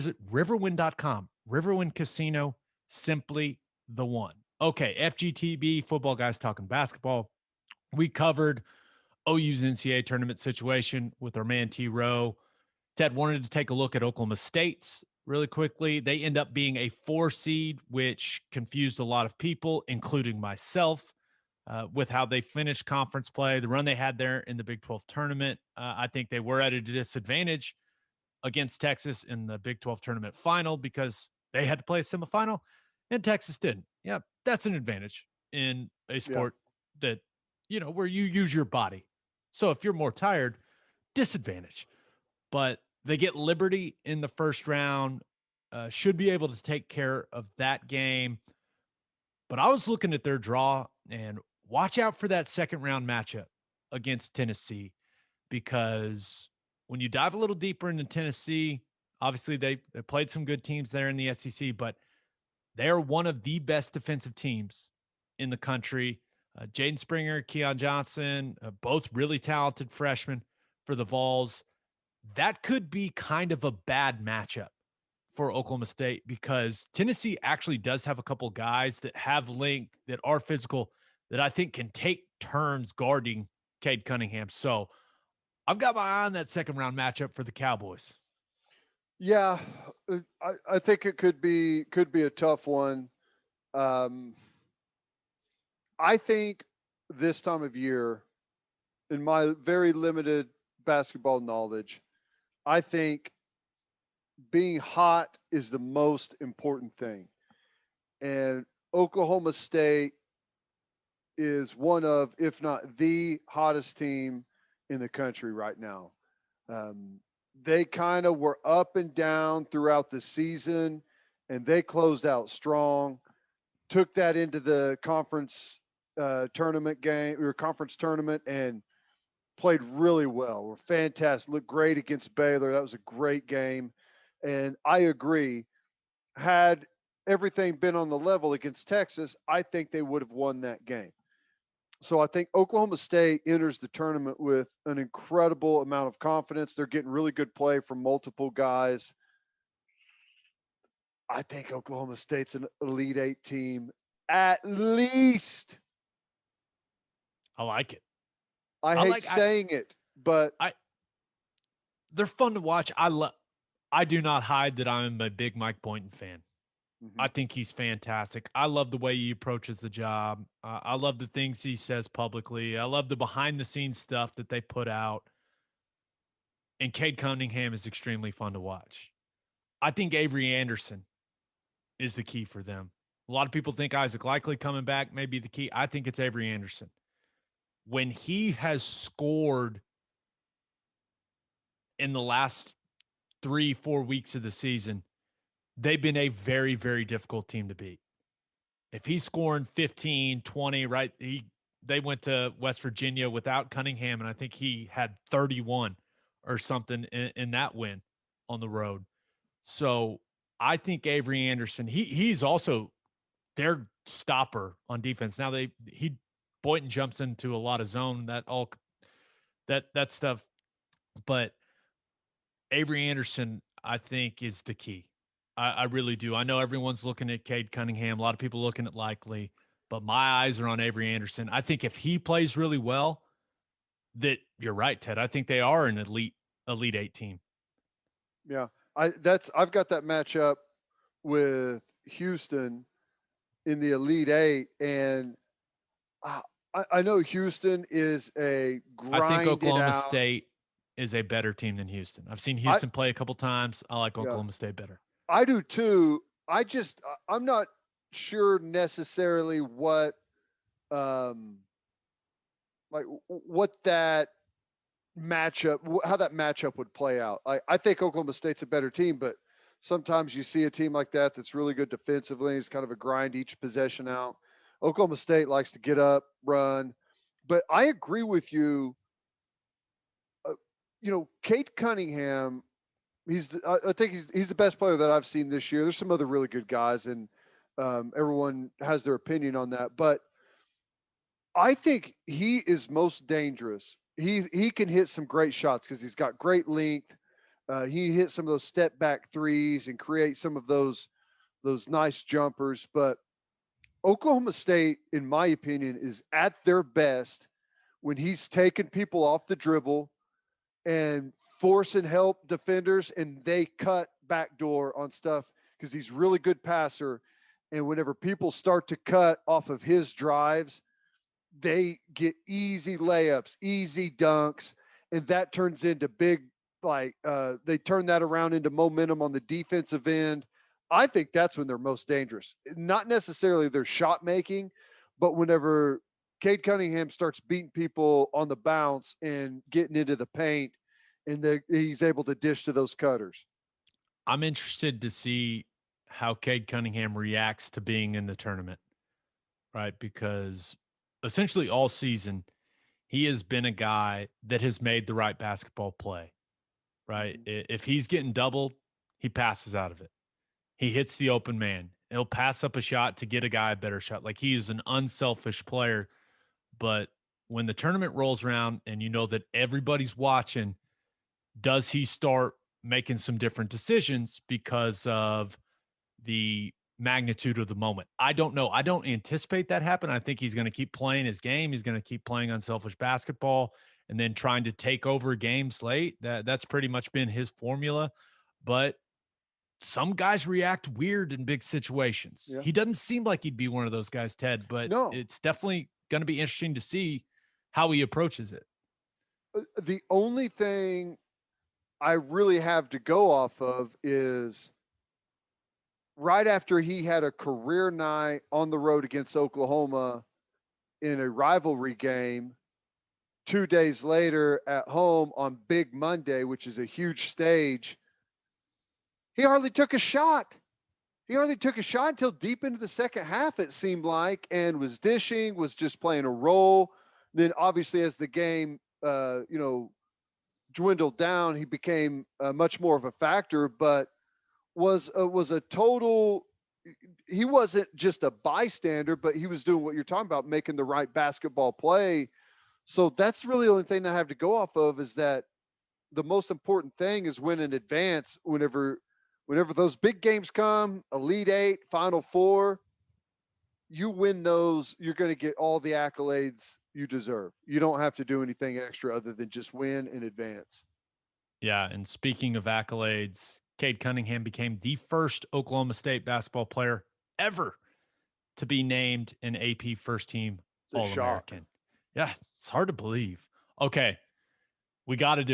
Visit riverwind.com. Riverwind Casino, simply the one. Okay, FGTB, football guys talking basketball. We covered OU's NCAA tournament situation with our man T. Rowe. Ted wanted to take a look at Oklahoma State's really quickly. They end up being a 4 seed, which confused a lot of people, including myself, with how they finished conference play, the run they had there in the Big 12 tournament. I think they were at a disadvantage against Texas in the Big 12 tournament final because they had to play a semifinal and Texas didn't. Yeah, that's an advantage in a Yeah. sport that, where you use your body. So if you're more tired, disadvantage. But they get Liberty in the first round, should be able to take care of that game. But I was looking at their draw and watch out for that second round matchup against Tennessee because when you dive a little deeper into Tennessee, obviously they played some good teams there in the SEC, but they're one of the best defensive teams in the country. Jaden Springer, Keon Johnson, both really talented freshmen for the Vols. That could be kind of a bad matchup for Oklahoma State because Tennessee actually does have a couple guys that have length, that are physical, that I think can take turns guarding Cade Cunningham. So I've got my eye on that second round matchup for the Cowboys. Yeah, I think it could be a tough one. Um, I think this time of year, in my very limited basketball knowledge, I think being hot is the most important thing. And Oklahoma State is one of, if not the hottest team in the country right now. Um, they kind of were up and down throughout the season, and they closed out strong. Took that into the conference tournament game or conference tournament and played really well. Were fantastic. Looked great against Baylor. That was a great game, and I agree. Had everything been on the level against Texas, I think they would have won that game. So I think Oklahoma State enters the tournament with an incredible amount of confidence. They're getting really good play from multiple guys. I think Oklahoma State's an Elite Eight team at least. I like it. I I hate like saying it, but I they're fun to watch. I do not hide that I'm a big Mike Boynton fan. I mhm. think he's fantastic. I love the way he approaches the job. I love the things he says publicly. I love the behind the scenes stuff that they put out. And Cade Cunningham is extremely fun to watch. I think Avery Anderson is the key for them. A lot of people think Isaac Likely coming back may be the key. I think it's Avery Anderson. When he has scored in the last 3-4 weeks of the season, they've been a very, very difficult team to beat. If he's scoring 15, 20, right? They went to West Virginia without Cunningham, and I think he had 31 or something in that win on the road. So I think Avery Anderson, he's also their stopper on defense. Now Boynton jumps into a lot of zone, that stuff, but Avery Anderson, I think, is the key. I really do. I know everyone's looking at Cade Cunningham. A lot of people looking at Likely, but my eyes are on Avery Anderson. I think if he plays really well, that you're right, Ted. I think they are an elite 8 team. Yeah, I've got that matchup with Houston in the Elite Eight, and uh, I know Houston is a I think grinded Oklahoma out. State is a better team than Houston. I've seen I Houston play a couple times. I like Yeah, Oklahoma State better. I do too. I'm not sure necessarily um what that how that matchup would play out. I think Oklahoma State's a better team, but sometimes you see a team like that that's really good defensively. It's kind of a grind each possession out. Oklahoma State likes to get up, run, but I agree with you. Cade Cunningham. I think he's the best player that I've seen this year. There's some other really good guys, and everyone has their opinion on that. But I think he is most dangerous. He can hit some great shots because he's got great length. He hit some of those step back threes and create some of those nice jumpers. But Oklahoma State, in my opinion, is at their best when he's taking people off the dribble and forcing help defenders, and they cut backdoor on stuff because he's really good passer. And whenever people start to cut off of his drives, they get easy layups, easy dunks, and that turns into big, they turn that around into momentum on the defensive end. I think that's when they're most dangerous. Not necessarily their shot making, but whenever Cade Cunningham starts beating people on the bounce and getting into the paint, and he's able to dish to those cutters. I'm interested to see how Cade Cunningham reacts to being in the tournament, right? Because essentially all season, he has been a guy that has made the right basketball play, right? If he's getting doubled, he passes out of it. He hits the open man. He'll pass up a shot to get a guy a better shot. Like, he is an unselfish player. But when the tournament rolls around and you know that everybody's watching, does he start making some different decisions because of the magnitude of the moment? I don't know. I don't anticipate that happen. I think he's going to keep playing his game. He's going to keep playing unselfish basketball and then trying to take over games late. That's pretty much been his formula. But some guys react weird in big situations. Yeah. He doesn't seem like he'd be one of those guys, Ted, but No. it's definitely going to be interesting to see how he approaches it. The only thing I really have to go off of is right after he had a career night on the road against Oklahoma in a rivalry game, 2 days later at home on Big Monday, which is a huge stage, he hardly took a shot. He hardly took a shot until deep into the second half, it seemed like, and was dishing, was just playing a role. Then obviously as the game, dwindled down, he became much more of a factor, but was a total. He wasn't just a bystander, but he was doing what you're talking about, making the right basketball play. So that's really the only thing that I have to go off of, is that the most important thing is win in advance. Whenever those big games come, Elite Eight, Final Four, you win those, you're going to get all the accolades you deserve. You don't have to do anything extra other than just win in advance. Yeah, and speaking of accolades, Cade Cunningham became the first Oklahoma State basketball player ever to be named an AP first team It's a shock. All-American. Yeah, it's hard to believe. Okay, we got to do